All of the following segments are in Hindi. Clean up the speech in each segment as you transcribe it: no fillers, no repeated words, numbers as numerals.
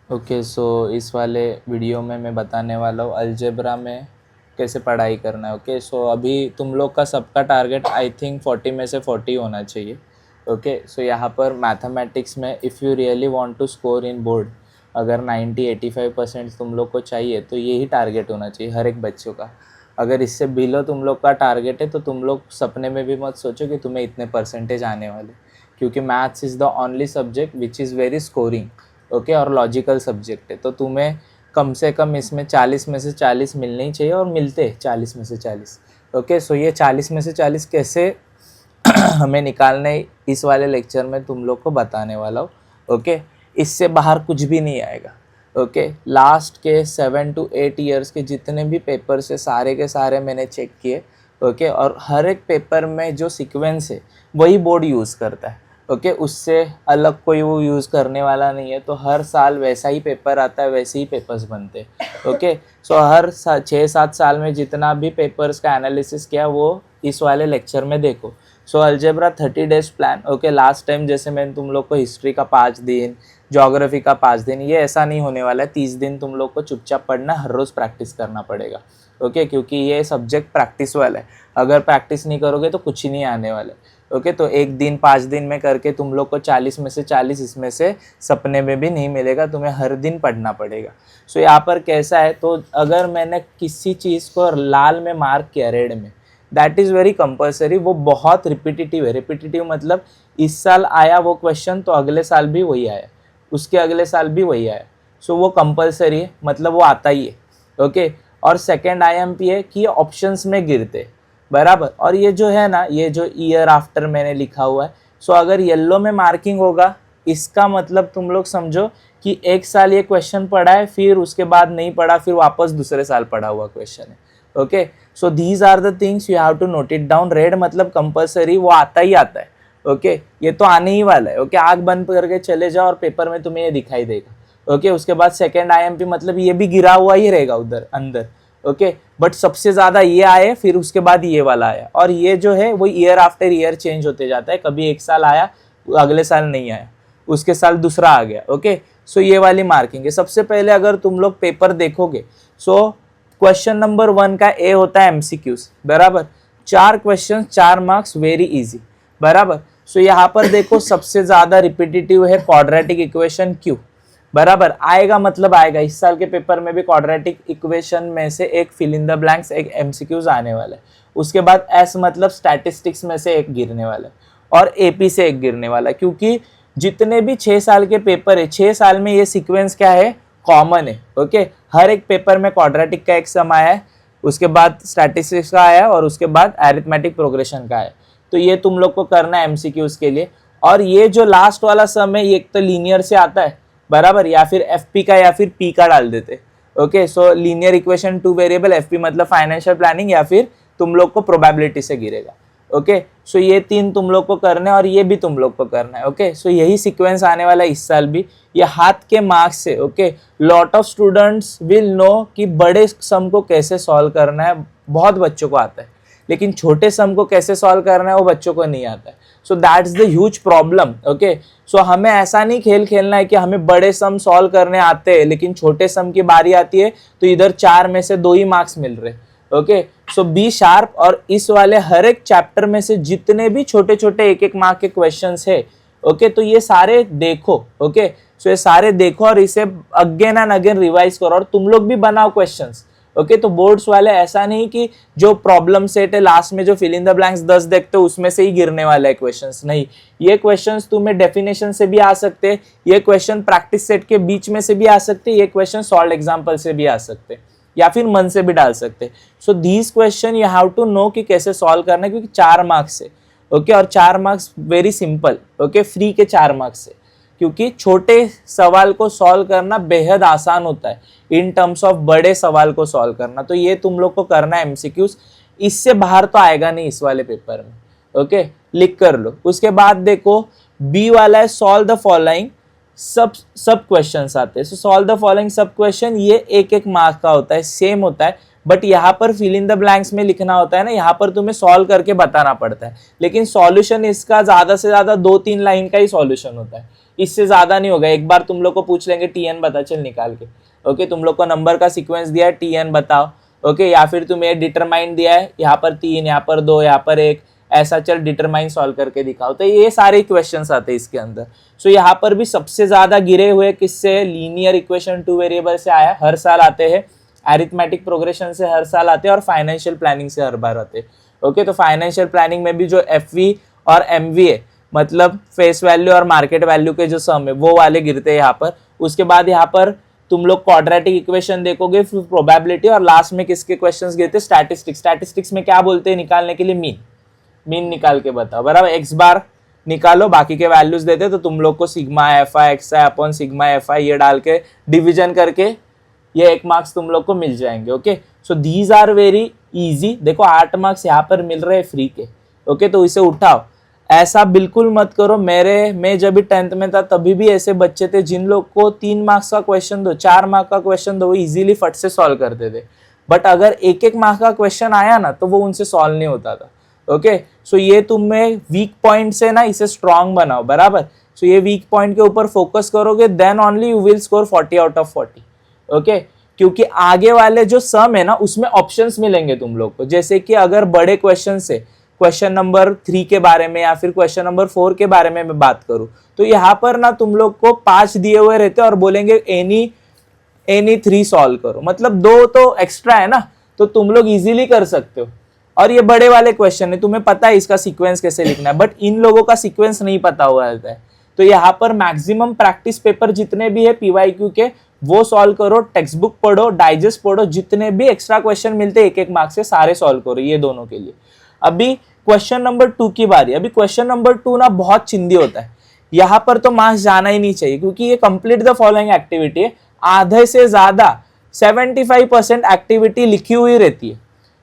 ओके सो इस वाले वीडियो में मैं बताने वाला हूँ अलजेब्रा में कैसे पढ़ाई करना है। ओके सो अभी तुम लोग का सबका टारगेट आई थिंक 40 में से 40 होना चाहिए। ओके सो यहाँ पर मैथमेटिक्स में if you really want to score in board, अगर 90-85% तुम लोग को चाहिए तो यही टारगेट होना चाहिए हर एक बच्चों का। अगर इससे बिलो तुम लोग का टारगेट है तो तुम लोग सपने में भी मत सोचो कि तुम्हें इतने परसेंटेज आने वाले, क्योंकि maths is the only subject which is very scoring. Okay और लॉजिकल सब्जेक्ट है, तो तुम्हें कम से कम इसमें 40 में से 40 मिलने ही चाहिए, और मिलते 40 में से 40। ओके सो ये 40 में से 40 कैसे हमें निकालने, इस वाले लेक्चर में तुम लोग को बताने वाला हूँ। ओके इससे बाहर कुछ भी नहीं आएगा। ओके लास्ट के 7 to 8 ईयर्स के जितने भी पेपर्स है सारे के सारे मैंने चेक किए। ओके और हर एक पेपर में जो सीक्वेंस है वही बोर्ड यूज़ करता है। ओके उससे अलग कोई वो यूज़ करने वाला नहीं है, तो हर साल वैसा ही पेपर आता है, वैसे ही पेपर्स बनते हैं। ओके सो हर 6-7 साल में जितना भी पेपर्स का एनालिसिस किया वो इस वाले लेक्चर में देखो। So algebra 30 days plan. Okay last time जैसे मैंने तुम लोग को हिस्ट्री का 5 दिन, ज्योग्राफी का 5 दिन, ये ऐसा नहीं होने वाला है। 30 दिन तुम लोग को चुपचाप पढ़ना, हर रोज़ प्रैक्टिस करना पड़ेगा। ओके क्योंकि ये सब्जेक्ट प्रैक्टिस वाला है, अगर प्रैक्टिस नहीं करोगे तो कुछ ही नहीं आने वाला है। ओके तो एक दिन 5 दिन में करके तुम लोग को 40 में से 40 इसमें से सपने में भी नहीं मिलेगा, तुम्हें हर दिन पढ़ना पड़ेगा। सो यहाँ पर कैसा है, तो अगर मैंने किसी चीज़ को लाल में मार्क किया रेड में, दैट इज़ वेरी कंपलसरी, वो बहुत रिपीटिटिव है। रिपीटिटिव मतलब इस साल आया वो क्वेश्चन तो अगले साल भी वही आया, उसके अगले साल भी वही आया। सो वो कंपलसरी है, मतलब वो आता ही है। ओके और सेकेंड IMP है कि ये ऑप्शंस में गिरते बराबर। और ये जो है ना, ये जो ईयर आफ्टर मैंने लिखा हुआ है, सो अगर येलो में मार्किंग होगा इसका मतलब तुम लोग समझो कि एक साल ये क्वेश्चन पढ़ा है, फिर उसके बाद नहीं पढ़ा, फिर वापस दूसरे साल पढ़ा हुआ क्वेश्चन है। Okay so these are the things you have to note it down. Red मतलब कंपलसरी, वो आता ही आता है। ओके ये तो आने ही वाला है। ओके आग बंद करके चले जाओ और पेपर में तुम्हें ये दिखाई देगा। ओके उसके बाद सेकेंड IMP मतलब ये भी गिरा हुआ ही रहेगा उधर अंदर। ओके बट सबसे ज़्यादा ये आए, फिर उसके बाद ये वाला आया, और ये जो है वो ईयर आफ्टर ईयर चेंज होते जाता है। कभी एक साल आया, अगले साल नहीं आया, उसके साल दूसरा आ गया। ओके सो ये वाली मार्किंग है। सबसे पहले अगर तुम लोग पेपर देखोगे, सो क्वेश्चन नंबर 1 का ए होता है MCQs बराबर, 4 क्वेश्चन 4 मार्क्स, वेरी इजी बराबर। सो यहाँ पर देखो सबसे ज़्यादा रिपीटिटिव है क्वाड्रेटिक इक्वेशन क्यू बराबर, आएगा मतलब आएगा। इस साल के पेपर में भी क्वाड्रेटिक इक्वेशन में से एक फिल इन द ब्लैंक्स, एक MCQs आने वाला है। उसके बाद S मतलब स्टैटिस्टिक्स में से एक गिरने वाला है, और AP से एक गिरने वाला है। क्योंकि जितने भी 6 साल के पेपर है, 6 साल में ये सीक्वेंस क्या है, कॉमन है। ओके हर एक पेपर में क्वाड्रेटिक का एक सम आया है, उसके बाद स्टैटिस्टिक्स का आया, और उसके बाद अरिथमेटिक प्रोग्रेशन का है। तो ये तुम लोग को करना है MCQs के लिए। और ये जो लास्ट वाला सम है, ये एक तो लीनियर से आता है बराबर, या फिर FP का या फिर P का डाल देते। Okay so linear equation 2 variable, FP मतलब फाइनेंशियल प्लानिंग, या फिर तुम लोग को प्रोबेबिलिटी से गिरेगा। ओके सो ये 3 तुम लोग को करना है, और ये भी तुम लोग को करना है। ओके सो यही सीक्वेंस आने वाला है इस साल भी, ये हाथ के मार्क्स से। Okay lot of students will know कि बड़े सम को कैसे सॉल्व करना है, बहुत बच्चों को आता है, लेकिन छोटे सम को कैसे सॉल्व करना है वो बच्चों को नहीं आता है। So that's the huge problem. Okay so हमें ऐसा नहीं खेल खेलना है कि हमें बड़े सम सॉल्व करने आते हैं लेकिन छोटे सम की बारी आती है तो इधर 4 में से 2 ही मार्क्स मिल रहे। ओके सो बी शार्प, और इस वाले हर एक चैप्टर में से जितने भी छोटे छोटे 1-1 मार्क के क्वेश्चंस है, ओके तो ये सारे देखो। ओके सो ये सारे देखो और इसे अगेन एंड अगेन रिवाइज करो, और तुम लोग भी बनाओ क्वेश्चंस। ओके तो बोर्ड्स वाले ऐसा नहीं कि जो प्रॉब्लम सेट है लास्ट में जो फिल इन द ब्लैंक्स 10 देखते हो उसमें से ही गिरने वाले क्वेश्चंस नहीं। ये क्वेश्चंस तुम्हें डेफिनेशन से भी आ सकते हैं, ये क्वेश्चन प्रैक्टिस सेट के बीच में से भी आ सकते हैं, ये क्वेश्चन सॉल्व एग्जाम्पल से भी आ सकते हैं, या फिर मन से भी डाल सकते हैं। So these question you have to know कि कैसे सॉल्व करना है, क्योंकि 4 मार्क्स है। ओके और 4 marks very simple, okay free के 4 मार्क्स है, क्योंकि छोटे सवाल को सॉल्व करना बेहद आसान होता है इन टर्म्स ऑफ बड़े सवाल को सॉल्व करना। तो ये तुम लोग को करना है MCQs, इससे बाहर तो आएगा नहीं इस वाले पेपर में। ओके लिख कर लो। उसके बाद देखो बी वाला है सॉल्व द फॉलोइंग सब क्वेश्चंस आते हैं। सो सॉल्व द फॉलोइंग सब क्वेश्चन, ये 1-1 मार्क का होता है, सेम होता है, बट यहाँ पर फिल इन द ब्लैंक्स में लिखना होता है ना, यहाँ पर तुम्हें सॉल्व करके बताना पड़ता है। लेकिन सॉल्यूशन इसका ज्यादा से ज्यादा 2-3 लाइन का ही सॉल्यूशन होता है, इससे ज्यादा नहीं होगा। एक बार तुम लोग को पूछ लेंगे TN बता, चल निकाल के, ओके तुम लोग को नंबर का सीक्वेंस दिया है, TN बताओ, ओके या फिर तुम्हें डिटरमाइन दिया है, यहाँ पर 3, यहाँ पर 2, यहाँ पर 1, ऐसा चल डिटरमाइन सॉल्व करके दिखाओ। तो ये सारे इक्वेशंस आते हैं इसके अंदर। सो यहाँ पर भी सबसे ज्यादा गिरे हुए किससे, लीनियर इक्वेशन 2 वेरिएबल से आया, हर साल आते हैं, अरिथमेटिक प्रोग्रेशन से हर साल आते हैं, और फाइनेंशियल प्लानिंग से हर बार आते हैं। ओके तो फाइनेंशियल प्लानिंग में भी जो FV और MVA मतलब फेस वैल्यू और मार्केट वैल्यू के जो सम है वो वाले गिरते हैं यहाँ पर। उसके बाद यहाँ पर तुम लोग क्वाड्रेटिक इक्वेशन देखोगे, फिर प्रोबेबिलिटी, और लास्ट में किसके क्वेश्चंस गिरते हैं, स्टैटिस्टिक्स। स्टैटिस्टिक्स में क्या बोलते हैं निकालने के लिए, मीन निकाल के बताओ, बराबर। एक्स बार निकालो, बाकी के वैल्यूज देते तो तुम लोग को sigma FI XI upon sigma FI ये डाल के डिवीजन करके ये 1 मार्क्स तुम लोग को मिल जाएंगे। Okay so these are very easy. देखो 8 मार्क्स यहाँ पर मिल रहे हैं फ्री के। ओके तो इसे उठाओ, ऐसा बिल्कुल मत करो। मैं जब भी 10th में था तभी भी ऐसे बच्चे थे जिन लोग को 3 मार्क्स का क्वेश्चन दो, 4 मार्क का क्वेश्चन दो, वो इजीली फट से सॉल्व करते थे। बट अगर 1-1 मार्क का क्वेश्चन आया ना तो वो उनसे सॉल्व नहीं होता था। ओके सो ये तुम्हें वीक पॉइंट से ना इसे स्ट्रांग बनाओ, बराबर। सो ये वीक पॉइंट के ऊपर फोकस करोगे, then only you will score 40 out of 40। Okay क्योंकि आगे वाले जो सम है ना उसमें ऑप्शंस मिलेंगे तुम लोग को। जैसे कि अगर बड़े क्वेश्चन से क्वेश्चन नंबर 3 के बारे में या फिर क्वेश्चन नंबर 4 के बारे में मैं बात करूं तो यहाँ पर ना तुम लोग को 5 दिए हुए रहते और बोलेंगे एनी 3 सॉल्व करो, मतलब 2 तो एक्स्ट्रा है ना, तो तुम लोग इजीली कर सकते हो। और ये बड़े वाले क्वेश्चन है, तुम्हें पता है इसका सीक्वेंस कैसे लिखना है, बट इन लोगों का सीक्वेंस नहीं पता हुआ रहता है। तो यहाँ पर मैक्सिमम प्रैक्टिस पेपर जितने भी है PYQ के वो सॉल्व करो, टेक्स्ट बुक पढ़ो, डाइजेस्ट पढ़ो, जितने भी एक्स्ट्रा क्वेश्चन मिलते हैं 1-1 मार्क्स से सारे सॉल्व करो, ये दोनों के लिए। अभी क्वेश्चन नंबर 2 की बारी। अभी क्वेश्चन नंबर 2 ना बहुत चिंदी होता है, यहाँ पर तो मार्क्स जाना ही नहीं चाहिए क्योंकि ये कंप्लीट द फॉलोइंग एक्टिविटी है। आधे से ज्यादा 75% एक्टिविटी लिखी हुई रहती है,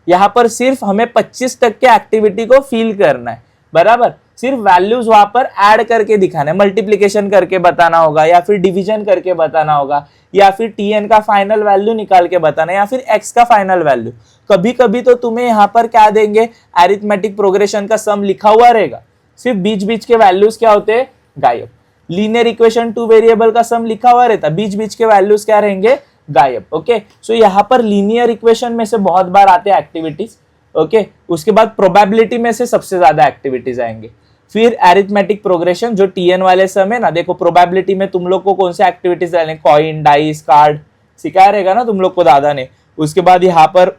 यहाँ पर सिर्फ हमें 25% एक्टिविटी को फील करना है, बराबर। सिर्फ वैल्यूज वहां पर ऐड करके दिखाना है, मल्टीप्लिकेशन करके बताना होगा या फिर डिवीजन करके बताना होगा या फिर TN का फाइनल वैल्यू निकाल के बताना है या फिर X का फाइनल वैल्यू। कभी कभी तो तुम्हें यहाँ पर क्या देंगे, अरिथमेटिक प्रोग्रेशन का सम लिखा हुआ रहेगा, सिर्फ बीच बीच के वैल्यूज क्या होते हैं, गायब। लीनियर इक्वेशन 2 वेरिएबल का सम लिखा हुआ रहता, बीच बीच के वैल्यूज क्या रहेंगे, गायब। ओके सो यहाँ पर लीनियर इक्वेशन में से बहुत बार आते हैं एक्टिविटीज। ओके उसके बाद प्रोबेबिलिटी में से सबसे ज्यादा एक्टिविटीज आएंगे, फिर अरिथमेटिक प्रोग्रेशन जो TN वाले सम है ना। देखो प्रोबेबिलिटी में तुम लोग को कौन से एक्टिविटीज डालने, कॉइन, डाइस, कार्ड सिखाया रहेगा ना तुम लोग को दादा ने। उसके बाद यहाँ पर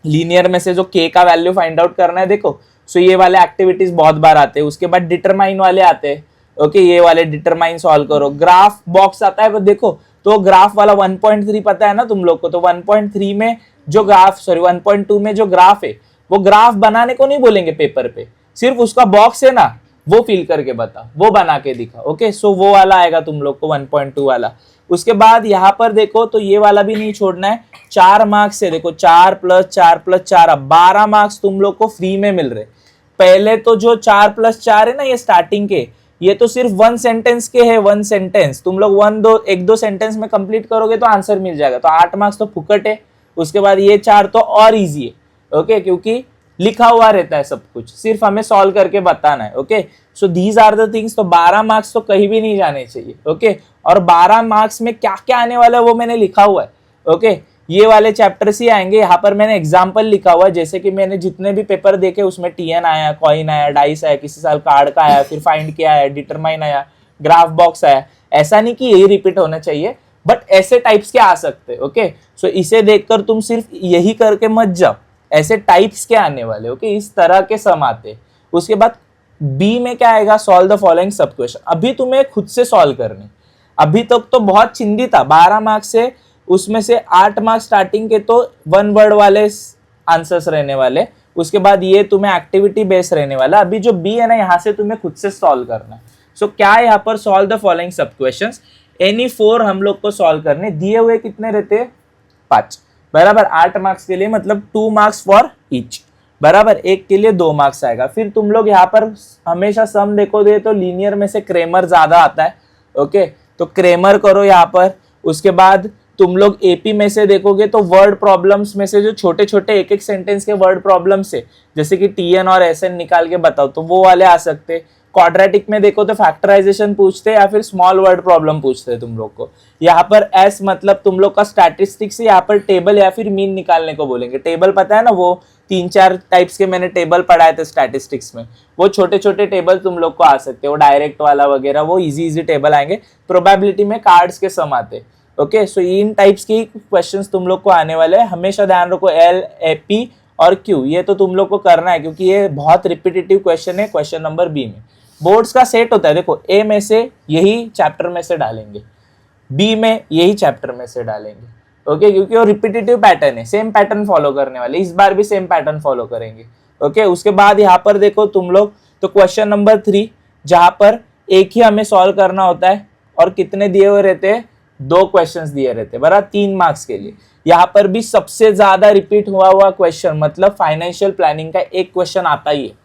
लीनियर में से जो K का वैल्यू फाइंड आउट करना है, देखो सो ये वाले एक्टिविटीज बहुत बार आते हैं। उसके बाद डिटरमाइन वाले आते हैं, ओके ये वाले डिटरमाइन सॉल्व करो। ग्राफ बॉक्स आता है, देखो तो ग्राफ वाला 1.3 पता है ना तुम लोग को, तो 1.3 में जो ग्राफ 1.2 में जो ग्राफ है वो ग्राफ बनाने को नहीं बोलेंगे पेपर पे, सिर्फ उसका बॉक्स है ना वो फिल करके बता, वो बना के दिखा। ओके सो वो वाला आएगा तुम लोग को 1.2 वाला। उसके बाद यहाँ पर देखो तो ये वाला भी नहीं छोड़ना है, 4 मार्क्स से देखो 4 + 4 + 4 अब 12 मार्क्स तुम लोग को फ्री में मिल रहे। पहले तो जो 4 + 4 है ना ये स्टार्टिंग के, ये तो सिर्फ 1 सेंटेंस के है, 1 सेंटेंस तुम लोग 1-2 सेंटेंस में कंप्लीट करोगे तो आंसर मिल जाएगा, तो 8 मार्क्स तो फुकट है। उसके बाद ये 4 तो और इजी है, ओके क्योंकि लिखा हुआ रहता है सब कुछ, सिर्फ हमें सॉल्व करके बताना है। Okay so these are the things. तो 12 मार्क्स तो कहीं भी नहीं जाने चाहिए। ओके और 12 मार्क्स में क्या क्या आने वाला है वो मैंने लिखा हुआ है। ओके ये वाले चैप्टर्स ही आएंगे, यहाँ पर मैंने एग्जाम्पल लिखा हुआ है, जैसे कि मैंने जितने भी पेपर देखे उसमें TN आया, कॉइन आया, डाइस आया, किसी साल कार्ड का आया, फिर फाइंड किया आया, डिटरमाइन आया, ग्राफ बॉक्स आया। ऐसा नहीं कि यही रिपीट होना चाहिए, बट ऐसे टाइप्स के आ सकते। ओके सो इसे देखकर तुम सिर्फ यही करके मत जाओ, ऐसे टाइप्स के आने वाले। ओके इस तरह के सम आते। उसके बाद B में क्या आएगा, सॉल्व द फॉलोइंग सब क्वेश्चन। अभी तुम्हें खुद से सॉल्व करने, अभी तक तो बहुत चिंदी था, 12 मार्क्स से उसमें से 8 मार्क्स स्टार्टिंग के तो 1 वर्ड वाले आंसर्स रहने वाले, उसके बाद ये तुम्हें एक्टिविटी बेस्ड रहने वाला। अभी जो B है ना यहाँ से तुम्हें खुद से सॉल्व करना है। सो क्या है यहाँ पर, सॉल्व द फॉलोइंग सब क्वेश्चंस, एनी 4 हम लोग को सॉल्व करने दिए हुए। कितने रहते हैं, 5, बराबर। 8 मार्क्स के लिए मतलब 2 मार्क्स फॉर ईच, बराबर। एक के लिए 2 मार्क्स आएगा। फिर तुम लोग यहाँ पर हमेशा सम देखोगे तो लीनियर में से क्रेमर ज्यादा आता है। ओके तो क्रेमर करो यहाँ पर। उसके बाद तुम लोग एपी में से देखोगे तो वर्ड प्रॉब्लम्स में से जो छोटे छोटे एक एक सेंटेंस के वर्ड प्रॉब्लम्स है, जैसे कि टीएन और एसएन निकाल के बताओ, तो वो वाले आ सकते। क्वाड्रेटिक में देखो तो फैक्टराइजेशन पूछते या फिर स्मॉल वर्ड प्रॉब्लम पूछते हैं तुम लोग को। यहाँ पर एस मतलब तुम लोग का स्टैटिस्टिक्स, यहाँ पर टेबल या फिर मीन निकालने को बोलेंगे। टेबल पता है ना, वो 3-4 टाइप्स के मैंने टेबल पढ़ाए थे स्टैटिस्टिक्स में, वो छोटे छोटे टेबल तुम लोग को आ सकते हैं, वो डायरेक्ट वाला वगैरह, वो इजी टेबल आएंगे। प्रोबेबिलिटी में कार्ड्स के सम आते। ओके, सो इन टाइप्स की क्वेश्चंस तुम लोग को आने वाले हैं। हमेशा ध्यान रखो एल, एपी और क्यू, ये तो तुम लोग को करना है क्योंकि ये बहुत रिपीटेटिव क्वेश्चन है। क्वेश्चन नंबर बी में बोर्ड्स का सेट होता है, देखो ए में से यही चैप्टर में से डालेंगे, बी में यही चैप्टर में से डालेंगे। ओके, क्योंकि वो रिपीटेटिव पैटर्न है, सेम पैटर्न फॉलो करने वाले, इस बार भी सेम पैटर्न फॉलो करेंगे। ओके, उसके बाद यहाँ पर देखो तुम लोग, तो क्वेश्चन नंबर 3 जहां पर एक ही हमें सॉल्व करना होता है और कितने दिए हुए रहते हैं, 2 क्वेश्चंस दिए रहते हैं बराबर, 3 मार्क्स के लिए। यहाँ पर भी सबसे ज्यादा रिपीट हुआ क्वेश्चन मतलब फाइनेंशियल प्लानिंग का एक क्वेश्चन आता ही है।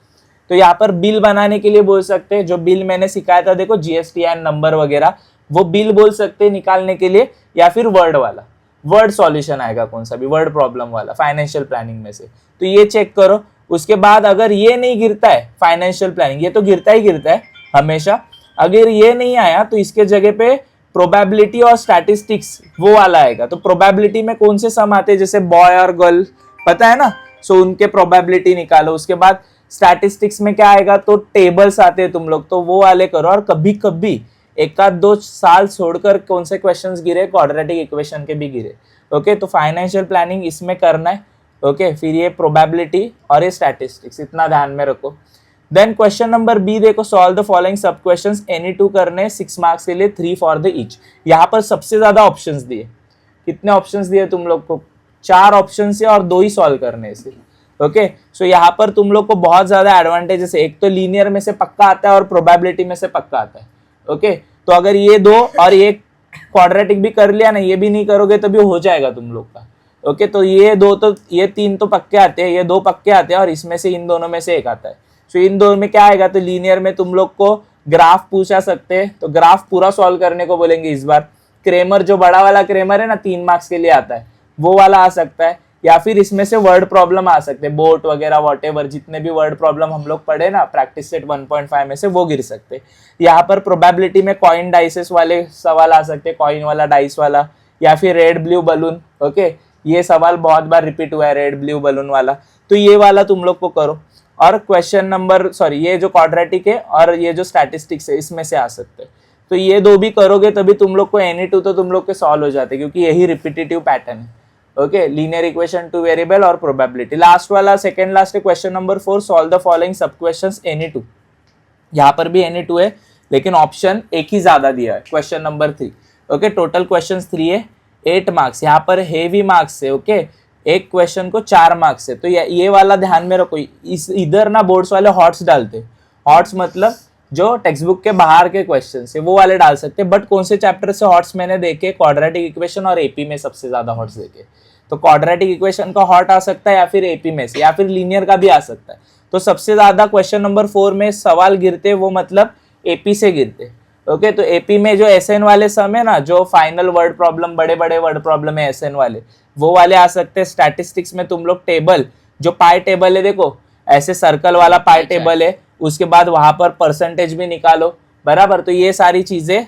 तो यहाँ पर बिल बनाने के लिए बोल सकते हैं, जो बिल मैंने सिखाया था देखो जीएसटीआईएन नंबर वगैरह, वो बिल बोल सकते हैं निकालने के लिए, या फिर वर्ड वाला, वर्ड सॉल्यूशन आएगा कौन सा भी, वर्ड प्रॉब्लम वाला फाइनेंशियल प्लानिंग में से। तो ये चेक करो। उसके बाद अगर ये नहीं गिरता है फाइनेंशियल प्लानिंग, ये तो गिरता ही गिरता है हमेशा, अगर ये नहीं आया तो इसके जगह पे प्रोबेबिलिटी और स्टैटिस्टिक्स वो वाला आएगा। तो प्रोबेबिलिटी में कौन से सम आते हैं, जैसे बॉय और गर्ल पता है ना, सो उनके प्रोबेबिलिटी निकालो। उसके बाद स्टैटिस्टिक्स में क्या आएगा, तो टेबल्स आते हैं तुम लोग, तो वो वाले करो। और कभी कभी 1-2 साल छोड़कर कौन से क्वेश्चंस गिरे, क्वाड्रेटिक इक्वेशन के भी गिरे। ओके, तो फाइनेंशियल प्लानिंग इसमें करना है। ओके, फिर ये प्रोबेबिलिटी और ये स्टैटिस्टिक्स, इतना ध्यान में रखो। देन क्वेश्चन नंबर बी देखो, सॉल्व द फॉलोइंग सब क्वेश्चंस, एनी 2 करने 6 मार्क्स के लिए, 3 फॉर द ईच। यहाँ पर सबसे ज्यादा ऑप्शंस दिए, कितने ऑप्शंस दिए तुम लोग को, 4 ऑप्शन है और 2 ही सॉल्व करने से। ओके, सो यहाँ पर तुम लोग को बहुत ज्यादा एडवांटेजेस है, एक तो लीनियर में से पक्का आता है और प्रोबेबिलिटी में से पक्का आता है। ओके, तो अगर ये 2 और ये क्वाड्रेटिक भी कर लिया ना, ये भी नहीं करोगे तो भी हो जाएगा तुम लोग का। ओके, तो ये 2 तो, ये 3 तो पक्के आते हैं, ये 2 पक्के आते हैं और इसमें से इन दोनों में से एक आता है। सो इन दोनों में क्या आएगा, तो लीनियर में तुम लोग को ग्राफ पूछा सकते हैं, तो ग्राफ पूरा सॉल्व करने को बोलेंगे इस बार। क्रेमर जो बड़ा वाला क्रेमर है ना, 3 मार्क्स के लिए आता है, वो वाला आ सकता है, या फिर इसमें से वर्ड प्रॉब्लम आ सकते हैं, बोट वगैरह वॉटेवर, जितने भी वर्ड प्रॉब्लम हम लोग पढ़े ना प्रैक्टिस सेट 1.5 में से, वो गिर सकते हैं। यहाँ पर प्रोबेबिलिटी में कॉइन डाइसेस वाले सवाल आ सकते हैं, कॉइन वाला डाइस वाला, या फिर रेड ब्लू बलून। ओके, ये सवाल बहुत बार रिपीट हुआ है, रेड ब्लू बलून वाला, तो ये वाला तुम लोग को करो। और क्वेश्चन नंबर ये जो क्वाड्रेटिक है और ये जो स्टैटिस्टिक्स है, इसमें से आ सकते हैं। तो ये 2 भी करोगे तभी तुम लोग को एनी 2 तो तुम लोग के सॉल्व हो जाते, क्योंकि यही रिपीटेटिव पैटर्न है। ओके, लीनियर इक्वेशन, 2 वेरिएबल और प्रोबेबिलिटी। लास्ट वाला, सेकंड लास्ट है question number 4, solve the following सब क्वेश्चंस एनी 2। यहाँ पर भी एनी 2 है, लेकिन ऑप्शन एक ही ज्यादा दिया है, question number 3। Okay, total questions 3 है, 8 मार्क्स। यहाँ पर हेवी मार्क्स है। ओके, एक क्वेश्चन को 4 मार्क्स है, तो ये वाला ध्यान में रखो। इधर ना बोर्ड्स वाले हॉट्स डालते, हॉट्स मतलब जो टेक्स्ट बुक के बाहर के क्वेश्चन है वो वाले डाल सकते हैं। बट कौन से चैप्टर से हॉट्स मैंने देखे, क्वाड्रेटिक इक्वेशन और एपी में सबसे ज्यादा हॉट्स देखे। तो क्वाड्रेटिक इक्वेशन का हॉट आ सकता है, या फिर एपी में से, या फिर लीनियर का भी आ सकता है। तो सबसे ज्यादा क्वेश्चन नंबर 4 में सवाल गिरते, वो मतलब एपी से गिरते। ओके, तो एपी में जो एसएन वाले सम है ना, जो फाइनल वर्ड प्रॉब्लम, बड़े बड़े वर्ड प्रॉब्लम है एसएन वाले, वो वाले आ सकते हैं। स्टैटिस्टिक्स में तुम लोग टेबल, जो पाई टेबल है देखो, ऐसे सर्कल वाला पाई टेबल है, उसके बाद वहां पर परसेंटेज भी निकालो बराबर, तो ये सारी चीजें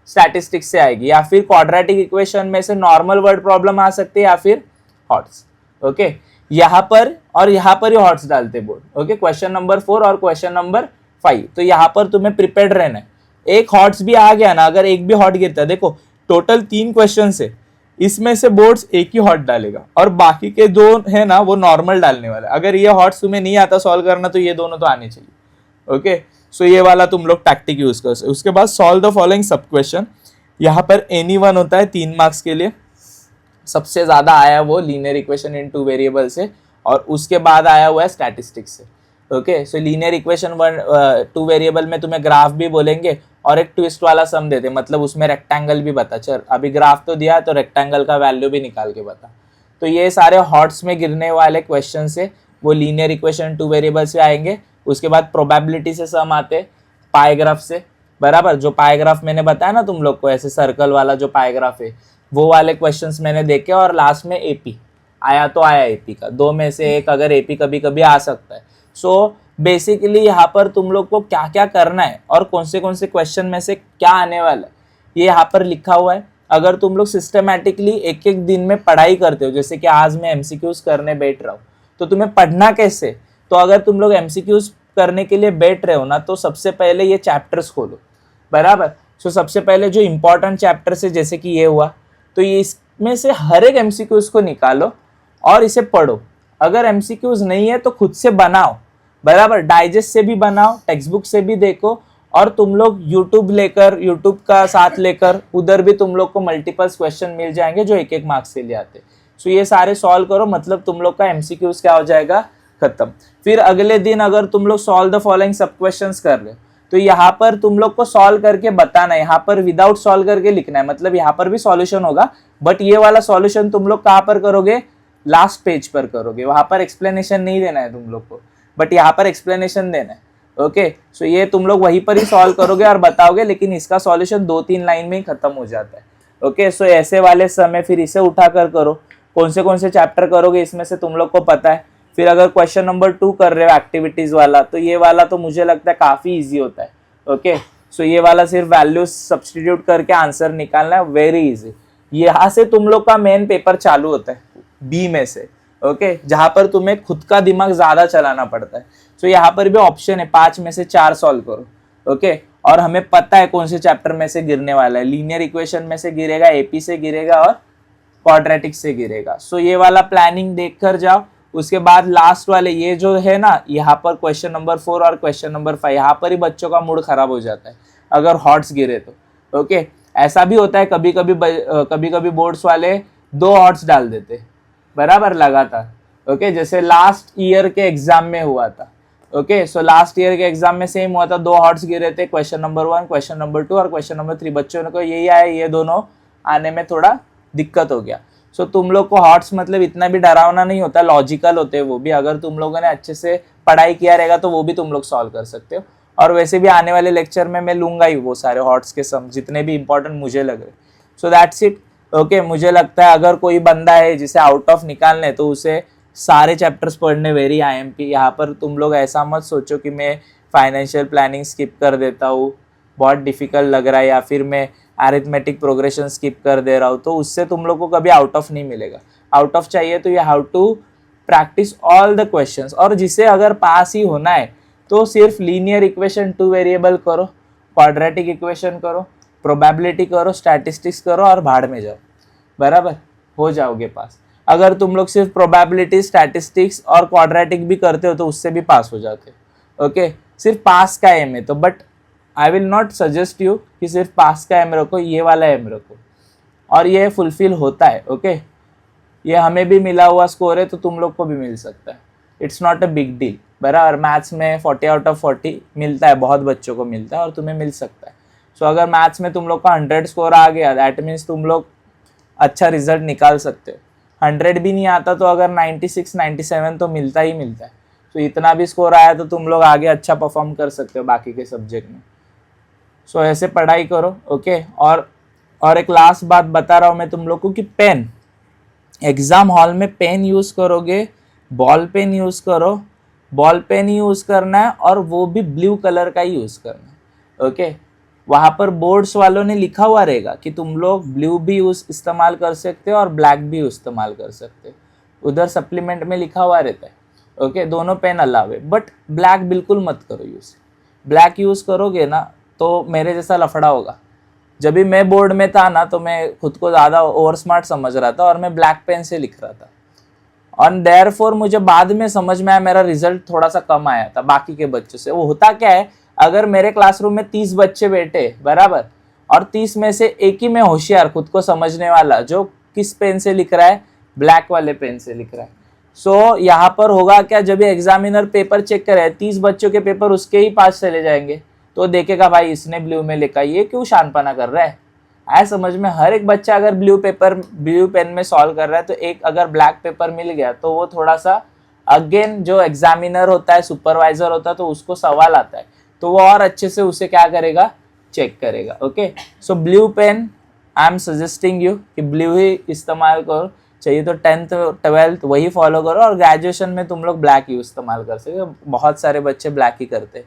स्टैटिस्टिक्स से आएगी। या फिर क्वाड्रेटिक इक्वेशन में से नॉर्मल वर्ड प्रॉब्लम आ सकते हैं, या फिर हॉट्स। ओके, यहाँ पर और यहाँ पर ही हॉट्स डालते बोर्ड। ओके, क्वेश्चन नंबर 4 और क्वेश्चन नंबर 5, तो यहाँ पर तुम्हें प्रिपेयर्ड रहना है। एक हॉट्स भी आ गया ना, अगर एक भी हॉट गिरता है, देखो टोटल 3 क्वेश्चन है, इसमें से बोर्ड्स एक ही हॉट डालेगा और बाकी के 2 है ना वो नॉर्मल डालने वाला। अगर ये हॉट्स तुम्हें नहीं आता सॉल्व करना, तो ये दोनों तो आने चाहिए। ओके, सो ये वाला तुम लोग टैक्टिक यूज कर सकते। उसके बाद सॉल्व द फॉलोइंग सब क्वेश्चन, यहाँ पर एनी 1 होता है 3 मार्क्स के लिए। सबसे ज्यादा आया वो लीनियर इक्वेशन इन 2 वेरिएबल से, और उसके बाद आया हुआ है स्टैटिस्टिक्स से। ओके, सो लीनियर इक्वेशन 2 वेरिएबल में तुम्हें ग्राफ भी बोलेंगे और एक ट्विस्ट वाला सम देते, मतलब उसमें रेक्टेंगल भी बता। चल अभी ग्राफ तो दिया, तो रेक्टेंगल का वैल्यू भी निकाल के बता। तो ये सारे हॉट्स में गिरने वाले क्वेश्चन से वो लीनियर इक्वेशन 2 वेरिएबल से आएंगे। उसके बाद प्रोबेबिलिटी से सम आते, पाइग्राफ से बराबर, जो पाइग्राफ मैंने बताया ना तुम लोग को, ऐसे सर्कल वाला जो पाइग्राफ है, वो वाले क्वेश्चंस मैंने देखे, और लास्ट में एपी आया तो आया एपी का, 2 में से एक अगर एपी कभी कभी आ सकता है। सो बेसिकली यहाँ पर तुम लोग को क्या क्या करना है और कौन से क्वेश्चन में से क्या आने वाला है ये यहाँ पर लिखा हुआ है। अगर तुम लोग सिस्टमैटिकली एक एक दिन में पढ़ाई करते हो, जैसे कि आज मैं एमसीक्यूज करने बैठ रहा हूँ, तो तुम्हें पढ़ना कैसे, तो अगर तुम लोग एमसीक्यूज करने के लिए बैठ रहे हो ना, तो सबसे पहले ये चैप्टर्स खोलो, बराबर। सो सबसे पहले जो इंपॉर्टेंट चैप्टर्स है, जैसे कि ये हुआ, तो ये इसमें से हर एक एमसीक्यूज को निकालो और इसे पढ़ो। अगर एमसीक्यूज नहीं है तो खुद से बनाओ, बराबर। डाइजेस्ट से भी बनाओ, टेक्स्ट बुक से भी देखो, और तुम लोग यूट्यूब का साथ लेकर उधर भी तुम लोग को मल्टीपल्स क्वेश्चन मिल जाएंगे जो एक एक मार्क्स के लिए आते। सो ये सारे सॉल्व करो, मतलब तुम लोग का एमसीक्यूज क्या हो जाएगा, खत्म। फिर अगले दिन अगर तुम लोग सॉल्व द फॉलोइंग सब क्वेश्चंस कर रहे हो, तो यहाँ पर तुम लोग को सॉल्व करके बताना है, यहाँ पर विदाउट सॉल्व करके लिखना है, मतलब यहाँ पर भी सॉल्यूशन होगा, बट ये वाला सॉल्यूशन तुम लोग कहाँ पर करोगे, लास्ट पेज पर करोगे। वहां पर एक्सप्लेनेशन नहीं देना है तुम लोग को, बट यहाँ पर एक्सप्लेनेशन देना है। ओके, सो ये तुम लोग वहीं पर ही सॉल्व करोगे और बताओगे, लेकिन इसका सॉल्यूशन 2-3 लाइन में ही खत्म हो जाता है। ओके, सो ऐसे वाले समय फिर इसे उठाकर करो। कौन से चैप्टर करोगे इसमें से तुम लोग को पता है। फिर अगर क्वेश्चन नंबर 2 कर रहे हो एक्टिविटीज वाला, तो ये वाला तो मुझे लगता है काफी ईजी होता है। ओके, सो ये वाला सिर्फ वैल्यूज सब्सटीट्यूट करके आंसर निकालना है, वेरी इजी। यहाँ से तुम लोग का मेन पेपर चालू होता है, बी में से। ओके, जहां पर तुम्हें खुद का दिमाग ज्यादा चलाना पड़ता है। सो यहाँ पर भी ऑप्शन है 5 में से 4 सॉल्व करो। ओके, और हमें पता है कौन से चैप्टर में से गिरने वाला है, लीनियर इक्वेशन में से गिरेगा, एपी से गिरेगा और क्वाड्रेटिक से गिरेगा। सो ये वाला प्लानिंग देख कर जाओ। उसके बाद लास्ट वाले ये जो है ना, यहाँ पर क्वेश्चन नंबर 4 और क्वेश्चन नंबर 5, यहाँ पर ही बच्चों का मूड खराब हो जाता है अगर हॉट्स गिरे तो। ओके, ऐसा भी होता है कभी कभी बोर्ड्स वाले 2 हॉट्स डाल देते, बराबर, लगातार। ओके, जैसे लास्ट ईयर के एग्जाम में हुआ था। ओके, सो लास्ट ईयर के एग्जाम में सेम हुआ था, 2 हॉट्स गिरे थे, क्वेश्चन नंबर 1, क्वेश्चन नंबर 2 और क्वेश्चन नंबर 3। बच्चों को यही आया, ये दोनों आने में थोड़ा दिक्कत हो गया। सो तुम लोग को हॉट्स मतलब इतना भी डरावना नहीं होता, लॉजिकल होते हैं वो भी। अगर तुम लोगों ने अच्छे से पढ़ाई किया रहेगा तो वो भी तुम लोग सॉल्व कर सकते हो। और वैसे भी आने वाले लेक्चर में मैं लूंगा ही वो सारे हॉट्स के सम, जितने भी इंपॉर्टेंट मुझे लग रहे। So that's it. ओके, मुझे लगता है अगर कोई बंदा है जिसे आउट ऑफ निकालने, तो उसे सारे चैप्टर्स पढ़ने, वेरी आईएमपी। यहाँ पर तुम लोग ऐसा मत सोचो कि मैं फाइनेंशियल प्लानिंग स्किप कर देता हूँ, बहुत डिफिकल्ट लग रहा है, या फिर मैं अरिथमेटिक प्रोग्रेशन स्किप कर दे रहा हूँ, तो उससे तुम लोग को कभी आउट ऑफ नहीं मिलेगा। आउट ऑफ चाहिए तो you have to practice all the questions. और जिसे अगर पास ही होना है तो सिर्फ लीनियर इक्वेशन 2 वेरिएबल करो, क्वाड्रेटिक इक्वेशन करो, प्रोबेबिलिटी करो, स्टैटिस्टिक्स करो और भाड़ में जाओ, बराबर, हो जाओगे पास। अगर तुम लोग सिर्फ प्रोबेबिलिटी, स्टैटिस्टिक्स और क्वाड्रेटिक भी करते हो तो उससे भी पास हो जाते हो। ओके, सिर्फ पास का एम है तो, but I will not suggest you कि सिर्फ पास का एम रखो, ये वाला एम रखो, और ये फुलफिल होता है। ओके, ये हमें भी मिला हुआ स्कोर है तो तुम लोग को भी मिल सकता है, it's not a big deal, बराबर। मैथ्स में 40 आउट ऑफ 40 मिलता है, बहुत बच्चों को मिलता है, और तुम्हें मिल सकता है। सो अगर मैथ्स में तुम लोग का 100 स्कोर आ गया, दैट मीन्स तुम लोग अच्छा रिजल्ट निकाल सकते हो। 100 भी नहीं आता तो अगर 96, 97 तो मिलता ही मिलता है। तो इतना भी स्कोर आया तो तुम लोग आगे अच्छा परफॉर्म कर सकते हो बाकी के सब्जेक्ट में। सो ऐसे पढ़ाई करो। ओके, और एक लास्ट बात बता रहा हूँ मैं तुम लोग को कि पेन, एग्जाम हॉल में पेन यूज़ करोगे, बॉल पेन यूज़ करो, बॉल पेन ही यूज़ करना है, और वो भी ब्लू कलर का ही यूज़ करना है। ओके, वहाँ पर बोर्ड्स वालों ने लिखा हुआ रहेगा कि तुम लोग ब्लू भी इस्तेमाल कर सकते हो और ब्लैक भी इस्तेमाल कर सकते हो, उधर सप्लीमेंट में लिखा हुआ रहता है। ओके, दोनों पेन अलाव है, बट ब्लैक बिल्कुल मत करो यूज़। ब्लैक यूज़ करोगे ना तो मेरे जैसा लफड़ा होगा। जब भी मैं बोर्ड में था ना, तो मैं खुद को ज़्यादा ओवर स्मार्ट समझ रहा था और मैं ब्लैक पेन से लिख रहा था, और देयरफॉर मुझे बाद में समझ में आया मेरा रिजल्ट थोड़ा सा कम आया था बाकी के बच्चों से। वो होता क्या है, अगर मेरे क्लासरूम में 30 बच्चे बैठे, बराबर, और 30 में से एक ही में होशियार, खुद को समझने वाला, जो किस पेन से लिख रहा है, ब्लैक वाले पेन से लिख रहा है। सो यहाँ पर होगा क्या, जब एग्जामिनर पेपर चेक करे, 30 बच्चों के पेपर उसके ही पास चले जाएंगे, तो देखेगा भाई इसने ब्लू में लिखा, ये क्यों शानपना कर रहा है। आया समझ में? हर एक बच्चा अगर ब्लू पेन में सॉल्व कर रहा है, तो एक अगर ब्लैक पेपर मिल गया तो वो थोड़ा सा, अगेन जो एग्जामिनर होता है, सुपरवाइजर होता है, तो उसको सवाल आता है, तो वो और अच्छे से उसे क्या करेगा, चेक करेगा। Okay, so blue pen I am suggesting you कि ब्लू ही इस्तेमाल करो, चाहिए तो 10th 12th वही फॉलो करो, और ग्रेजुएशन में तुम लोग ब्लैक ही इस्तेमाल कर सकते हो, बहुत सारे बच्चे ब्लैक ही करते हैं।